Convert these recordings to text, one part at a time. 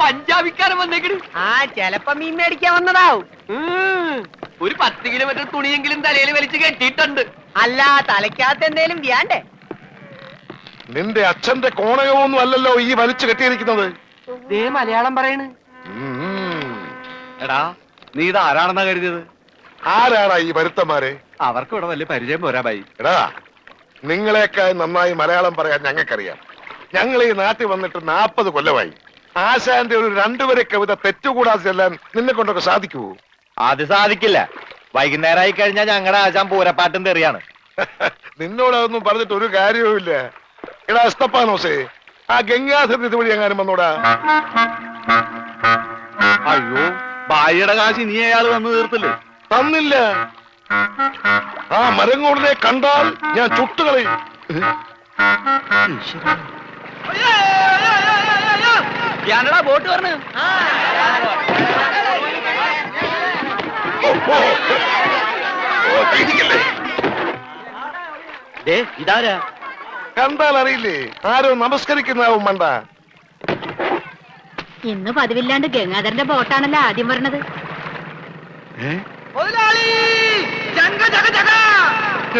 പഞ്ചാബിക്കാരൻ വന്നേക്കണ്. ആ ചെലപ്പോ മീൻ മേടിക്കാൻ വന്നതാവും. ഒരു 10 കിലോമീറ്റർ തുണിയെങ്കിലും തലയിൽ വലിച്ചു കെട്ടിയിട്ടുണ്ട്. അല്ല, തലയ്ക്കകത്ത് എന്തേലും വ്യാണ്ടേ? നിന്റെ അച്ഛന്റെ കോണകമൊന്നും അല്ലല്ലോ ഈ വലിച്ചു കെട്ടിയിരിക്കുന്നത്. ദേ മലയാളം പറയണ്. എടാ, നീ ഇത് ആരാണെന്നാ കരുതിയത്? ആരാടാ ഈ വരുത്തന്മാരെ? അവർക്ക് ഇവിടെ വലിയ പരിചയം പോരാ ബൈ. എടാ, നിങ്ങളെക്കാൾ നന്നായി മലയാളം പറയാൻ ഞങ്ങൾക്കറിയാം. ഞങ്ങൾ ഈ നാട്ടിൽ വന്നിട്ട് 40 കൊല്ലമായി. ആശാന്റെ ഒരു 2 വരെ കവിത തെറ്റുകൂടാതെ ചെല്ലാൻ നിന്നെ കൊണ്ടൊക്കെ സാധിക്കുവോ? അത് സാധിക്കില്ല. വൈകുന്നേരമായി കഴിഞ്ഞാൽ ഞങ്ങളുടെ ആശാൻ പൂരപ്പാട്ടും തെറിയാണ്. നിന്നോടൊന്നും പറഞ്ഞിട്ട് ഒരു കാര്യവുമില്ല. എടാ എസ്തപ്പാനോസേ, ആ ഗംഗാധരൻ ഇതുവഴി എങ്ങാനും വന്നോടാ. അയ്യോ, ഭാര്യയുടെ കാശ് നീ അയാൾ വന്ന് തീർത്തില്ലേ? തന്നില്ല. ആ മരങ്ങോടിനെ കണ്ടാൽ ഞാൻ ചുട്ടുകളയും. ഞാനടാ ബോട്ട് പറഞ്ഞു. ഇതാരാ? കണ്ടാൽ അറിയില്ലേ? ആരോ നമസ്കരിക്കുന്നാവും മണ്ട. ഇന്ന് പതിവില്ലാണ്ട് ഗംഗാധരന്റെ ബോട്ടാണല്ലോ ആദ്യം വരണത്.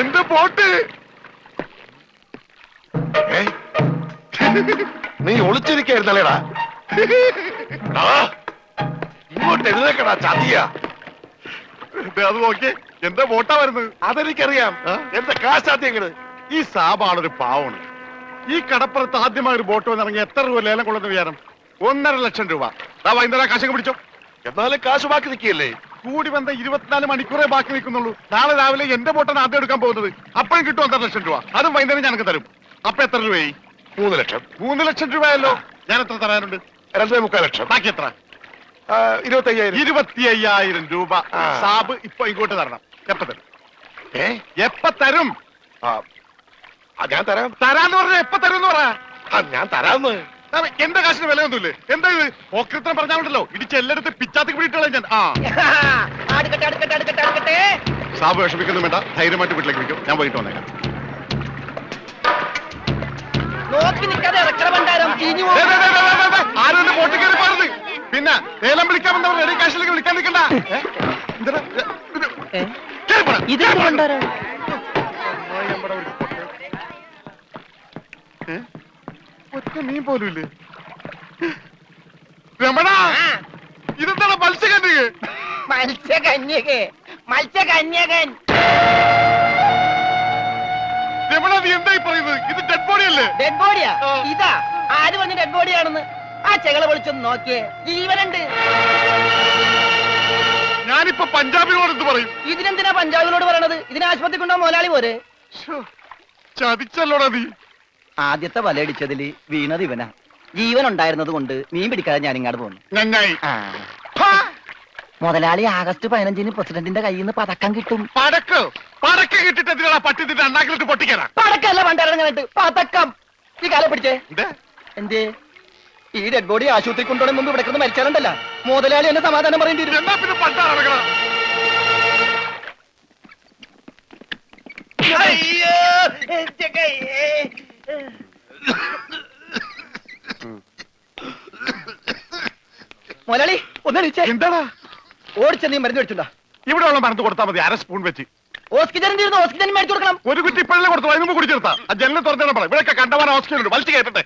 എന്റെ ബോട്ട് നീ ഒളിച്ചിരിക്കായിരുന്നല്ലേടാ? ഇങ്ങോട്ട് എഴുന്നേക്കടാ ചതിയ. അത് നോക്കി എന്റെ ബോട്ടാ വരുന്നത്. അതെനിക്കറിയാം. എന്റെ കാശാദ്യങ്ങള്. ഈ സാബാണൊരു പാവമാണ്. ഈ കടപ്പുറത്ത് ആദ്യമായി ഒരു ബോട്ട് വന്നിറങ്ങി എത്ര രൂപ ലേലം കൊള്ളുന്ന വിചാരം? 1.5 ലക്ഷം രൂപ. വൈകുന്നേരം കാശൊക്കെ പിടിച്ചോ. എന്നാലും കാശ് ബാക്കി നിൽക്കിയല്ലേ? കൂടി വന്ന 24 മണിക്കൂറേ ബാക്കി നിൽക്കുന്നുള്ളൂ. നാളെ രാവിലെ എന്റെ ബോട്ടാണ് ആദ്യം എടുക്കാൻ പോകുന്നത്. അപ്പോഴും കിട്ടും 1.5 ലക്ഷം രൂപ. അതും വൈകുന്നേരം ഞങ്ങൾക്ക് തരും. അപ്പൊ എത്ര രൂപയായി? 3 ലക്ഷം. 3 ലക്ഷം രൂപയല്ലോ. ഞാൻ എത്ര തരാനുണ്ട്? 2.25 ലക്ഷം. ബാക്കി എത്ര? 25,000. 25,000 രൂപ സാബ് ഇപ്പൊ ഇങ്ങോട്ട് തരണം. എപ്പ തരും? എപ്പ തരും? ഞാൻ തരാം. തരാന്ന് പറഞ്ഞ എപ്പ തരും എന്ന് പറയാ. ഞാൻ തരാന്ന്. എന്റെ കാശിന് വിലയൊന്നുമില്ലേ? എന്താ ഇത്? ഓക്രിത്രം പറഞ്ഞാലുണ്ടല്ലോ ഇടിച്ച് എല്ലായിടത്തും പിച്ചാത്തിക്ക് പിടിയിട്ടുള്ള ഞാൻ. സാബ് വിഷമിക്കൊന്നും വേണ്ട. ധൈര്യമായിട്ട് വീട്ടിലേക്ക് വിളിക്കും. ഞാൻ പോയിട്ട് വന്നേക്കാം. ആരും എന്റെ ബോട്ടിൽ കയറി പാടുന്നത്. പിന്നെ ലേലം വിളിക്കാൻ വന്നവർ റെഡി കാശിലേക്ക് വിളിക്കാൻ നിൽക്കണ്ട. ഒറ്റ മീൻ പോലും ഇല്ലേ? രമണ, ഇതെന്താണ് മത്സ്യകന്യക? മത്സ്യകന്യകൻ. രമണ, നീ എന്തായി പറയുന്നത്? ഇത് ഡെഡ് ബോഡി അല്ലേ? ഡെഡ് ബോഡിയാ? ഇതാ ആര് പറഞ്ഞ ഡെഡ് ബോഡിയാണെന്ന്? ആ ചെകള വിളിച്ചൊന്ന് നോക്കിയേ, ജീവനുണ്ട്. ഞാനിപ്പോ പഞ്ചാബിനോട് എന്ത് പറയും? ഇതിനെന്തിനാ പഞ്ചാബിനോട് പറയണത്? ഇതിന് ആശുപത്രി കൊണ്ടോ മുതലാളി പോരെ? ചതിച്ചല്ലോടാ നീ. ആദ്യത്തെ വലയടിച്ചതില് വീണത് ഇവനാ. ജീവൻ ഉണ്ടായിരുന്നത് കൊണ്ട് മീൻ പിടിക്കാതെ ഞാൻ ഇങ്ങോട്ട് പോന്നു. നന്നായി. മുതലാളി ആഗസ്റ്റ് 15-ന് പ്രസിഡന്റിന്റെ കയ്യിൽ നിന്ന് പതക്കം കിട്ടും. പടക്കം കിട്ടിട്ട് എന്തിനാ പട്ടി നിന്റെ അണ്ണാക്കിലിട്ട് പൊട്ടിക്കാനാ? പടക്കല്ല പണ്ടിറങ്ങാനായിട്ട് പതക്കം. ഈ കാലം പിടിച്ചേ. എന്തേ ഈ ഡെഡ് ബോഡി ആശുപത്രി കൊണ്ടുപോണ മുമ്പ് ഇവിടെ കിടന്ന് മരിച്ചാലുണ്ടല്ല മുതലാളി എന്നെ സമാധാനം പറയേണ്ടി വരും. എന്നാ പിന്നെ പണ്ടാറക്കണം. മുതലാളി ഒന്നടിച്ചേ. എന്താടാ? ഓടിച്ച നീ മരുന്ന് മേടിച്ചുണ്ടാ. ഇവിടെ ഉള്ള മരുന്ന് കൊടുത്താൽ മതി. 1/2 സ്പൂൺ വെച്ച്. ഓക്സിജൻ തീർന്നു. ഓക്സിജൻ മേടിച്ചു കൊടുക്കണം. ഒരു കുറ്റി ഇപ്പഴേ കൊടുത്തു. അതിന് മുമ്പ് കുടിച്ചെടുത്താ. ആ ജനലിൽ തുറന്നു പറ. ഇവിടെയൊക്കെ കണ്ടവാൻ ഓക്സിജൻ ഉണ്ട്. വലിച്ചു കയറ്റട്ടെ.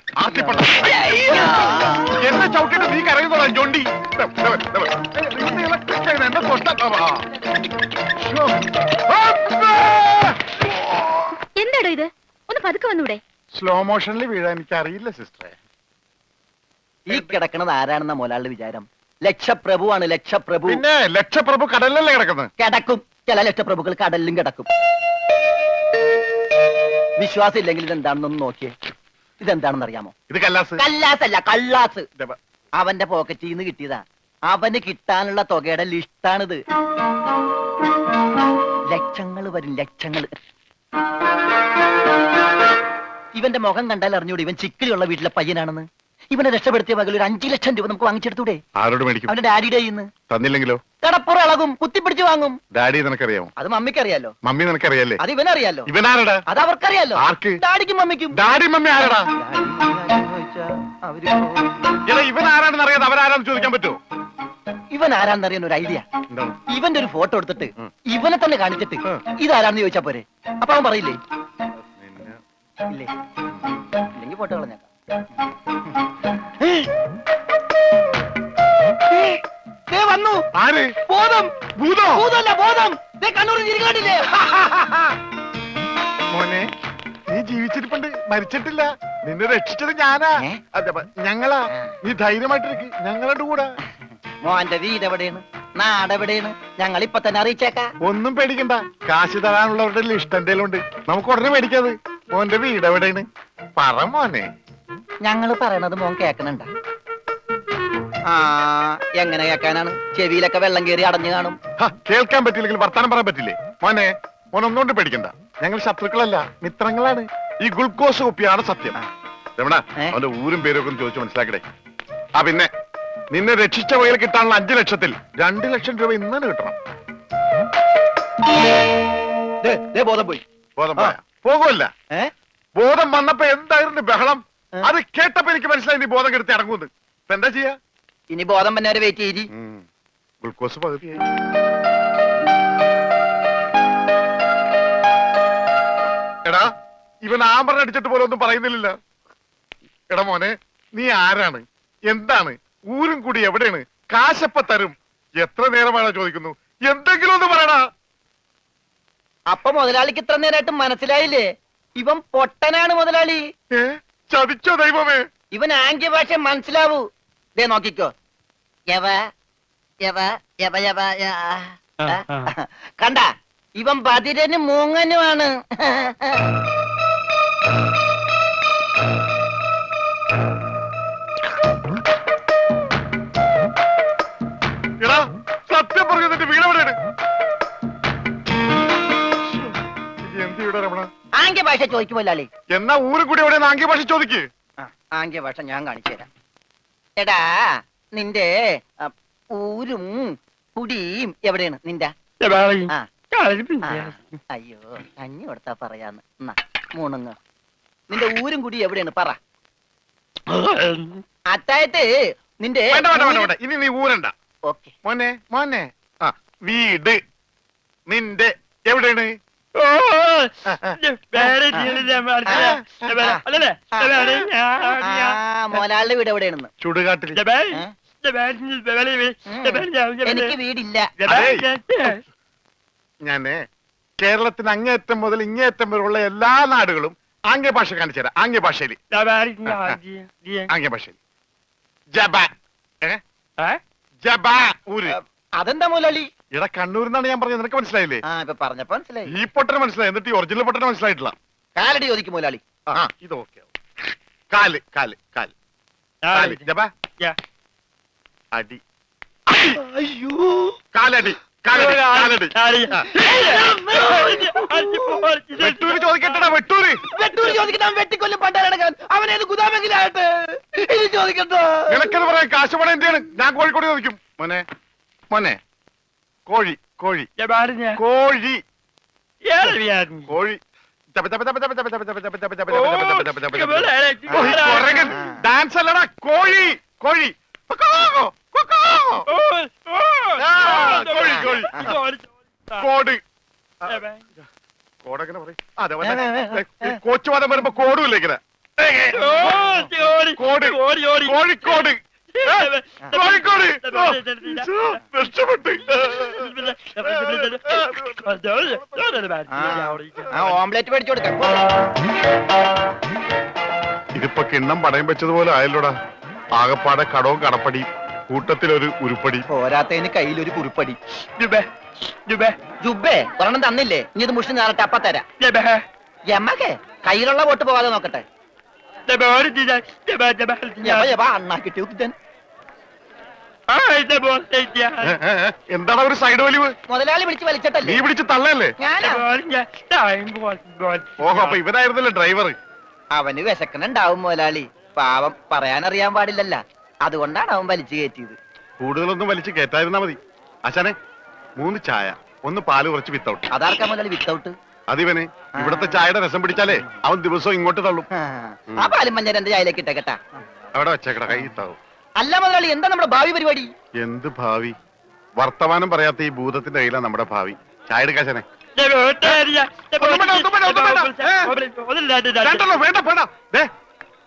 എന്നെ ചവിട്ടിട്ട് നീ കരയുന്നോടാ ജോണ്ടി. എന്റെ എന്താടോ ഇത്? ഒന്ന് പതുക്കെ വന്നൂടെ? സ്ലോ മോഷനിൽ വീഴാൻ എനിക്ക് അറിയില്ല സിസ്റ്ററെ. ഈ കിടക്കണത് ആരാണെന്ന മുതലാളിയുടെ വിചാരം? ലക്ഷപ്രഭുവാണ്. ലക്ഷപ്രഭു. പിന്നെ ലക്ഷപ്രഭു കടലിലല്ലേ കിടക്കുന്നത്? കിടക്കും. ചില ലക്ഷപ്രഭുക്കൾ കടലിലും കിടക്കും. വിശ്വാസം ഇല്ലെങ്കിൽ ഇതെന്താണെന്നൊന്ന് നോക്കിയേ. ഇതെന്താണെന്ന് അറിയാമോ? ഇത് കല്ലാസ്. കല്ലാസല്ല, കള്ളാസ്. അവന്റെ പോക്കറ്റിൽ നിന്ന് കിട്ടിയതാ. അവന് കിട്ടാനുള്ള തുകയുടെ ലിസ്റ്റാണിത്. ലക്ഷങ്ങൾ വരും, ലക്ഷങ്ങൾ. ഇവന്റെ മുഖം കണ്ടാൽ അറിഞ്ഞൂടെ ഇവൻ ചിക്കിളിയുള്ള വീട്ടിലെ പയ്യനാണെന്ന്? ഇവനെ രക്ഷപ്പെടുത്തിയ മകൾ ഒരു 5 ലക്ഷം രൂപ നമുക്ക് വാങ്ങിച്ചെടുത്തൂടെ? ആരോട് മേടിക്കും? അവന്റെ ഡാഡിയുടെ കയ്യിന്ന്. തന്നില്ലെങ്കിലോ? കടപ്പുറ ഇളകും, കുത്തിപ്പിടിച്ച് വാങ്ങും. ഡാഡി നിനക്കറിയാമോ? അത് മമ്മിക്കറിയാലോ. മമ്മി നിനക്കറിയാലേ? അത് ഇവനറിയാലോ. ഇവനാരടാ? അത് അവർക്കറിയാലോ. ആർക്ക്? ഡാഡിക്കും മമ്മിക്കും. ഡാഡി മമ്മി ആരടാ? അവര് എടാ ഇവൻ ആരാണെന്ന് അറിയാതെ അവരാരാന്ന് ചോദിക്കാൻ പറ്റുമോ? ഇവൻ ആരാന്നറിയാൻ ഒരു ഐഡിയ. എന്താണ്? ഇവന്റെ ഒരു ഫോട്ടോ എടുത്തിട്ട് ഇവനെ തന്നെ കാണിച്ചിട്ട് ഇതാരാന്ന് ചോദിച്ചാ പോരെ? അപ്പൊ അവൻ പറയില്ലേ? ഇല്ലേ? ഇല്ലെങ്കിൽ ഫോട്ടോ കളഞ്ഞേക്കാം. ദേ വന്നു ആര്? ബോധം. ഭൂതോ? ഭൂതമല്ല ബോധം. ദേ കണ്ണൂരിൽ ചിരിക്കാണ്ടില്ലേ? മോനെ നീ ജീവിച്ചിരിപ്പുണ്ട്, മരിച്ചിട്ടില്ല. നിന്നെ രക്ഷിച്ചത് ഞാനാ. അതെ, ഞങ്ങളാ. നീ ധൈര്യമായിട്ടിരിക്ക്, ഞങ്ങളുടെ കൂടെ. മോന്റെ വീട് എവിടെയാണ്? നാടെവിടെയാണ്? ഞങ്ങൾ ഇപ്പൊ തന്നെ അറിയിച്ചേക്കാ. ഒന്നും പേടിക്കണ്ട, കാശ് തരാനുള്ളവരുടെ ലിസ്റ്റ് എന്തെങ്കിലും ഉണ്ട്. നമുക്ക് ഉടനെ മേടിക്കാത്. മോന്റെ വീട് എവിടെയാണ്? പറ മോനെ. ഞങ്ങള് പറയണത് മോൻ കേക്കണുണ്ട? ആ, എങ്ങനെ കേക്കാനാണ്? ചെവിയിലൊക്കെ വെള്ളം കയറി അടഞ്ഞു കാണും. കേൾക്കാൻ പറ്റില്ലെങ്കിൽ വർത്താനം പറയാൻ പറ്റില്ലേ? മോനെ, മോനൊന്നുകൊണ്ട് പേടിക്കണ്ട. ഞങ്ങൾ ശത്രുക്കളല്ല, മിത്രങ്ങളാണ്. ഈ ഗ്ലൂക്കോസ് കുപ്പിയാണ് സത്യം. രമണ, അവന്റെ ഊരും പേരും ഒക്കെ ചോദിച്ചു മനസ്സിലാക്കടേ. ആ പിന്നെ നിന്നെ രക്ഷിച്ച വകയിൽ കിട്ടാനുള്ള 5 ലക്ഷത്തിൽ 2 ലക്ഷം രൂപ ഇന്ന് കിട്ടണം. ബോധം പോയി. ബോധം പോയാ? പോകുമല്ല. ബോധം വന്നപ്പോ എന്തായിരുന്നു ബഹളം? അത് കേട്ടപ്പോ എനിക്ക് മനസ്സിലായി നീ ബോധം കെടുത്ത് ഇറങ്ങുന്നത്. ഇപ്പൊ എന്താ ചെയ്യാ? ഇനി ബോധം വന്നെ വരെ വെയിറ്റ് ചെയ്തി. ഗ്ലൂക്കോസ് പകുതിയായി. എടാ, ഇവൻ ആമ്പറിന് അടിച്ചിട്ട് പോലെ ഒന്നും പറയുന്നില്ല. എടാ മോനെ, നീ ആരാണ്? എന്താണ്? ഊരും കൂടി എവിടെയാണ്? കാശപ്പ തരും. എത്ര നേരമാണോ ചോദിക്കുന്നു? എന്തെങ്കിലും ഒന്ന് പറയടാ. അപ്പൊ മുതലാളിക്ക് ഇത്ര നേരമായിട്ട് മനസ്സിലായില്ലേ? ഇവൻ പൊട്ടനാണ് മുതലാളി. ചതിച്ചോ ദൈവമേ? ഇവൻ ആംഗ്യ ഭാഷ മനസ്സിലാവൂ. ദേ നോക്കിക്കോ. യവ യവ യവ യവ കണ്ട, ഇവൻ ബദിരനും മൂങ്ങനുമാണ്. എടാ, സത്യം പറഞ്ഞു, നിന്റെ വീട് എവിടെയാണ്? എന്ത് വീടാ രമണ? ആംഗ്യ ഭാഷ ചോദിക്കും മുതലാളി. എന്നാ ഊരും കൂടി എവിടെയാണ് ആംഗ്യ ഭാഷ ചോദിക്ക്. ആംഗ്യ ഭാഷ ഞാൻ കാണിച്ചു തരാം. എടാ, നിന്റെ ഊരും കുടിയും എവിടെയാണ് നിന്റെ? അയ്യോ, കഞ്ഞി കൊടുത്താ പറയാന്ന്. മൂണുങ്ങ്. നിന്റെ ഊരും കുടി എവിടെയാണ് പറ. അത്തായത് നിന്റെ ഇനി നീ ഊരണ്ട. ഓക്കെ മോനെ, മോനെ, വീട് നിന്റെ എവിടെയാണ്? മോലാളിന്റെ വീട് എവിടെയാണെന്ന്? ചുടുകാട്ടിൽ. എനിക്ക് വീടില്ല. ഞാന് കേരളത്തിന് അങ്ങേയറ്റം മുതൽ ഇങ്ങേയറ്റം വരെയുള്ള എല്ലാ നാടുകളും ആംഗ്യ ഭാഷ കാണിച്ചു തരാം. ആംഗ്യ ഭാഷയിൽ ആംഗ്യ ഭാഷയിൽ ജബാ ഊര്. അതെന്താ മുതലാളി? ഇവിടെ കണ്ണൂരിന്നാണ് ഞാൻ പറഞ്ഞത്. നിനക്ക് മനസ്സിലായില്ലേ? ഇപ്പൊ പറഞ്ഞപ്പോ മനസ്സിലായി. ഈ പൊട്ടന് മനസ്സിലായി, എന്നിട്ട് ഈ ഒറിജിനൽ പൊട്ടന് മനസ്സിലായിട്ടില്ല. കാലടി ചോദിക്കും മുതലാളി. ഇത് ഓക്കെ. കാല് കാല് കാല് കാല് ജബാ അടി. അയ്യോ, കാലടി കാലടി കാലടി. വെട്ടൂര് ചോദിക്കട്ടെടാ, വെട്ടൂര്. വെട്ടൂര് ചോദിക്കണം. വെട്ടിക്കൊല്ലും പണ്ടാരടക്കാൻ അവനേത് ഗുദാമെങ്കിലാകട്ടെ. ഇത് ചോദിക്കട്ടോ. നിനക്കെന്ന് പറയാൻ കാശ് പണം എന്റെയാണ്. ഞാൻ കോഴിക്കോട് ചോദിക്കും. മോനെ, മോനെ, കോഴി കോഴി കോഴി കോഴി. ഡാൻസ് അല്ലടാ, കോഴി കോഴി. കോഴി കോഴി. കോട് കോടെങ്ങനെ പറയും? അതെ, കോച്ചുവാദം വരുമ്പോ കോടും ഇല്ല ഇങ്ങനെ. കോട് കോഴിക്കോട് കോഴിക്കോട്. രക്ഷപ്പെട്ട്. ഓംലെറ്റ് മേടിച്ചു കൊടുക്കാം. ഇതിപ്പോ കിണ്ണം പടയം വെച്ചതുപോലെ ആയല്ലോടാ. ആകപ്പാടെ കടവും കടപ്പടി, കൂട്ടത്തിലൊരു ഉരുപ്പടി. പോരാത്തതിന് കയ്യിലൊരു കുറിപ്പടി. ജുബേ ഒരെണ്ണം തന്നില്ലേ? ഇനി ഇത് മുഷിന് നേരട്ടെ, അപ്പ തരാം. യമകെ കയ്യിലുള്ള വോട്ട് പോകാതെ നോക്കട്ടെ. അണ്ണാ കിട്ടിയ എന്താണ് ഒരു സൈഡ് വലിവ്? മുതലാളി പിടിച്ച് വലിച്ചിട്ടല്ലേ? നീ പിടിച്ച് തള്ളല്ലേ? ഓഹോ, അപ്പൊ ഇവനായിരുന്നല്ലേ ഡ്രൈവർ? അവന് വിശക്കണുണ്ടാവും മുതലാളി. പാവം, പറയാനറിയാൻ പാടില്ലല്ല. അതുകൊണ്ടാണ് അവൻ വലിച്ചു കയറ്റിയത്. കൂടുതലൊന്നും വലിച്ചു കയറ്റായിരുന്നാ മതി. ആശാനെ, 3 ചായ, 1 പാല്, കുറച്ച് വിത്തൗട്ട്. അതാർക്കാ മുതലാളി വിത്തൗട്ട്? അതിവന് ഇവിടത്തെ ചായയുടെ രസം പിടിച്ചാലേ അവൻ ദിവസവും ഇങ്ങോട്ട് തള്ളും. ആ പാലും മഞ്ഞ 2 ചായയിലേക്ക് ഇട്ടേക്കട്ടാ. അവിടെ വെച്ചേക്കട കൈ താവും. അല്ല മുതലാളി, എന്താ നമ്മുടെ ഭാവി പരിപാടി? എന്ത് ഭാവി? വർത്തമാനം പറയാത്ത ഈ ഭൂതത്തിന്റെ കയ്യിലാണ് നമ്മുടെ ഭാവി. ചായ എടുക്കാശനെ. വേണ്ട വേണ്ട.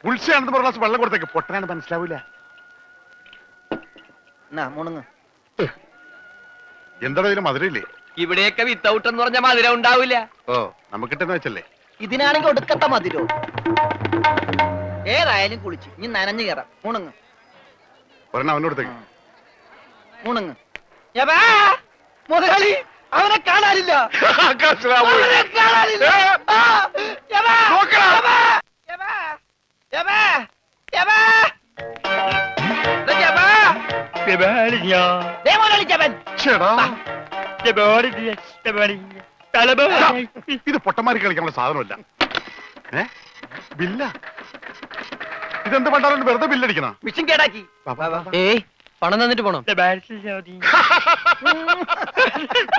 ഉത്സയാണെന്ന് പറഞ്ഞ ഗ്ലാസ് വെള്ളം കൊടുത്തേക്ക്. പൊട്ടനാണ് മനസ്സിലാവൂല. മുണുങ്ങ്. എന്താ ഇതിന് മധുരയില്ലേ? ഇവിടെയൊക്കെ വിത്തൗട്ട് എന്ന് പറഞ്ഞ മധുരം ഉണ്ടാവില്ല. ഓ നമുക്കിട്ടെന്ന് വെച്ചല്ലേ. ഇതിനാണെങ്കിൽ ഒടുക്കത്ത മതിരോ. ഏതായാലും കുളിച്ച് ഇനി നനഞ്ഞു കയറാം. മുണുങ്ങ് ഒരെണ്ണം അവനോടത്തേക്ക്. മുണുങ്ങ്. മുതലാളി അവനെ കാണാനില്ല. അവനെ കാണാനില്ല. ആ, യവാ, യവാ, യവാ, യവാ, യവാ. ദേ യവാ. ദേ മുതലാളി ജപൻ. ചേടാ ഇത് പൊട്ടന്മാരി കളിക്കാനുള്ള സാധനമല്ല. ബില്ല ഇതെന്ത് പണ്ടാലും വെറുതെ ബില്ലടിക്കണ. മിഷൻ കേടാക്കി. ഏയ് പണം തന്നിട്ട് പോണോ?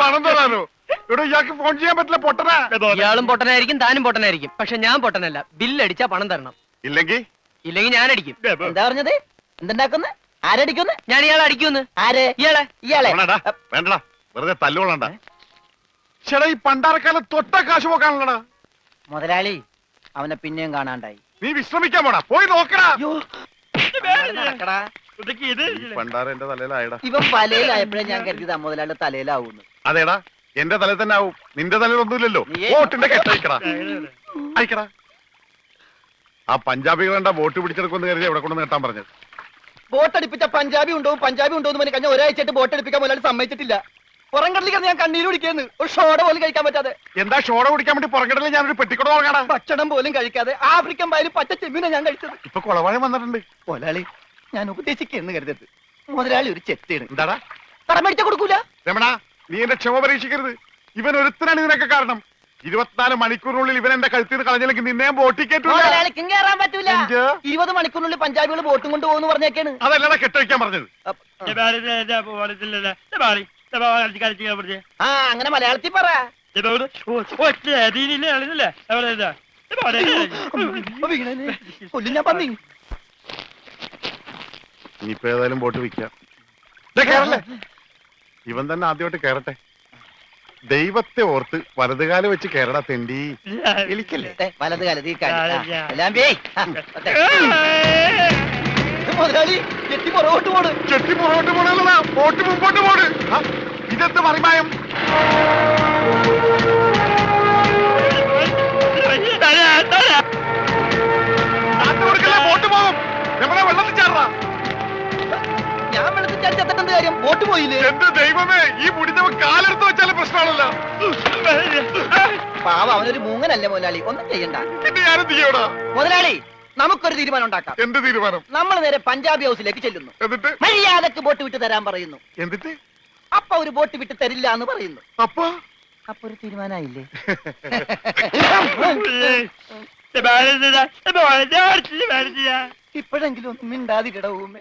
പണം തരാനോ? ഇവിടെ ഇയാൾക്ക് ഫോൺ ചെയ്യാൻ പറ്റില്ല. പൊട്ടനാ. ഇയാളും പൊട്ടനായിരിക്കും, താനും പൊട്ടനായിരിക്കും. പക്ഷെ ഞാൻ പൊട്ടനല്ല. ബില്ലടിച്ചാ പണം തരണം. ഇല്ലെങ്കിൽ ഞാൻ അടിക്കും. എന്താ പറഞ്ഞത്? എന്തുണ്ടാക്കുന്നു? ആരടിക്കുന്നു? ഞാൻ ഇയാളെ അടിക്കുമെന്ന്. ആരെ? ഇയാളെ. വേണ്ടടാ, വെറുതെ തല്ലുകൊള്ളണ്ട. ചേടാ ഈ പണ്ടാരക്കാലം തൊട്ട കാശ് പോക്കാണല്ലടാ. മുതലാളി അവനെ പിന്നെയും കാണാണ്ടായി. നീ വിശ്രമിക്കാൻ പോടാ. പോയി നോക്കടാ. നടക്കടാ. ഈ പണ്ടാര എന്റെ തലയിലായടാ. ഇവൻ വലയിലായപ്പോഴേ ഞാൻ കരുതിയതാ മുതലാളിയുടെ തലയിലാവൂന്ന്. അതേടാ, എന്റെ തലയിൽ തന്നെ ആവും. നിന്റെ തലയിൽ ഒന്നുമില്ലല്ലോ. നീയേ- വോട്ടിന്റെ കെട്ടയക്കടാ. അയക്കടാ. ആ പഞ്ചാബികൾ എന്താ വോട്ട് പിടിച്ചെടുക്കുമെന്ന് കരുതി എവിടെ കൊണ്ട് നേട്ടാൻ പറഞ്ഞത്. ബോട്ടടിപ്പിച്ച പഞ്ചാബി ഉണ്ടോ എന്ന് കഴിഞ്ഞ ഒരാഴ്ചയായിട്ട് ബോട്ടടിപ്പിക്കാൻ മുതലാളി സമ്മതിച്ചിട്ടില്ല. പുറം കടലിൽ ഞാൻ കണ്ണീര് കുടിക്കുന്നു. ഒരു ഷോട പോലും കഴിക്കാൻ പറ്റാതെ. എന്താ ഷോട കുടിക്കാൻ വേണ്ടി പുറകിടയിൽ ഞാനൊരു പെട്ടിക്കട തുടങ്ങാടാ. ഭക്ഷണം പോലും കഴിക്കാതെ ആഫ്രിക്കൻ പായലും പച്ച ചെമ്മീനെ ഞാൻ കഴിച്ചത്. ഇപ്പൊ കൊളവാഴം വന്നിട്ടുണ്ട്. മുതലാളി ഞാൻ ഉപദേശിക്കുന്നു കരുതരുത്. മുതലാളി ഒരു ചെത്തിയാണ്. എന്താടാ കടം മേടിച്ച കൊടുക്കൂല. രമണ, നീ എന്റെ ക്ഷമ പരീക്ഷിക്കരുത്. ഇവൻ ഒരുത്തനാണ് ഇതിനൊക്കെ കാരണം. 24 മണിക്കൂറിനുള്ളിൽ ഇവൻ എന്റെ കഴുത്തിൽ നിന്ന് കളഞ്ഞില്ലെങ്കിൽ നിന്നെ ബോട്ടിക്കേറ്റൂല. മുതലാളിക്കും കയറാൻ പറ്റൂല. എന്ത്? 20 മണിക്കൂറിനുള്ളിൽ പഞ്ചാബികൾ ബോട്ടും കൊണ്ട് പോകുന്നു പറഞ്ഞേക്കാണ്. അതല്ലടാ കെട്ടഴിക്കാൻ പറഞ്ഞത്. ആ അങ്ങനെ മലയാളത്തിൽ പറ. കൊല്ലും ഞാൻ പന്നി. ഇനിയിപ്പോ ഏതായാലും ബോട്ട് വിൽക്കാം. കേറല്ലേ, ഇവൻ തന്നെ ആദ്യമായിട്ട് കേറട്ടെ. ദൈവത്തെ ഓർത്ത് വലതുകാലം വെച്ച് കേരള തെണ്ടി. എലിക്കല്ലേ വലത് കാലത്ത് ഈ എല്ലാം മുതലാളി ചെട്ടി പുറകോട്ട് പോണ്. ചെട്ടി പുറകോട്ട് പോണല്ലടാ, ബോട്ട് മുമ്പോട്ട് പോണ്. ഇതെന്ത് മറിമായം? ബോട്ട് പോകും. നമ്മളെ വെള്ളത്തിൽ ചാടാ. ഞാൻ വെള്ളത്തിൽ ചാടിച്ചെത്തേണ്ട കാര്യം ബോട്ട് പോയില്ലേ? എന്റെ ദൈവമേ, ഈ മുടിഞ്ഞവൻ കാലെടുത്ത് വെച്ചാലും പ്രശ്നമാണല്ലോ. പാവ അവനൊരു മൂങ്ങനല്ലേ മുതലാളി, ഒന്നും ചെയ്യണ്ട. പിന്നെ ഞാനും ചെയ്യടാ. മുതലാളി നമുക്കൊരു തീരുമാനം ഉണ്ടാക്കാം. എന്ത് തീരുമാനം? നമ്മൾ നേരെ പഞ്ചാബി ഹൗസിലേക്ക് ചെല്ലുന്നു. എന്നിട്ട് മര്യാദക്ക് ബോട്ട് വിട്ട് തരാൻ പറയുന്നു. എന്നിട്ട് അപ്പൊ ഒരു ബോട്ട് വിട്ട് തരില്ല എന്ന് പറയുന്നു. അപ്പൊ ഒരു തീരുമാനമായില്ലേ? ഇപ്പോഴെങ്കിലും ഒന്നും മിണ്ടാതിരിടവുമേ.